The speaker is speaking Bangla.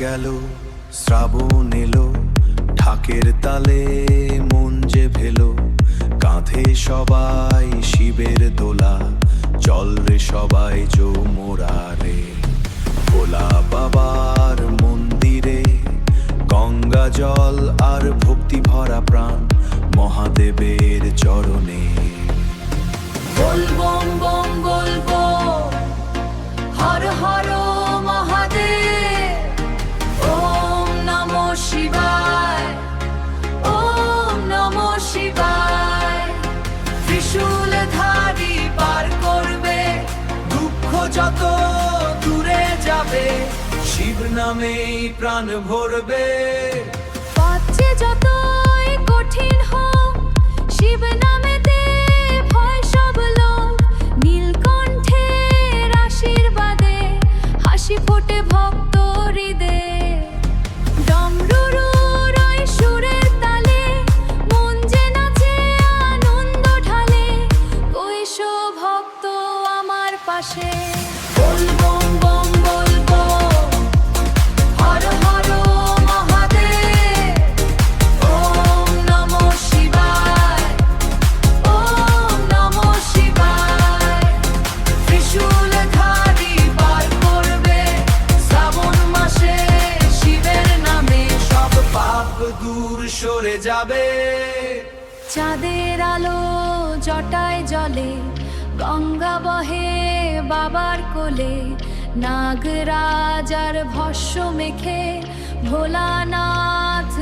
গেল শ্রাবণ এলো, ঢাকের তালে মন যে ভেলো, কাঁধে সবাই শিবের দোলা, চল রে সবাই যমুনা রে। ভোলা বাবার মন্দিরে গঙ্গা জল আর ভক্তি ভরা প্রাণ, মহাদেবের চরণে। বল বম বম বলবো, হর হর মহাদেব, ওম নমঃ শিবায়, ওম নমঃ শিবায়। ত্রিশূলধারী পার করবে দুঃখ যত দূরে যাবে, শিব নামেই প্রাণ ভরবে। পাচ্ছে যতই কঠিন হোক, শিব নামেতে ভয় সব লোক। নীলকণ্ঠের আশীর্বাদে হাসি ফোটে ভক্ত হৃদয়ে। ডমরুর ওই সুরের তালে মন যে নাচে আনন্দ ঢালে, কইসো ভক্ত আমার পাশে। বল বম বম বলবো, হর হর মহাদেব, ওম নমঃ শিবায়, ওম নমঃ শিবায়। ত্রিশূলধারী পার করবে শ্রাবণ মাসে, শিবের নামে সব পাপ দূর সরে যাবে। চাঁদের আলো জটায় জলে, গঙ্গা বহে বাবার কোলে। নাগরাজার ভস্য মেখে ভোলানাথ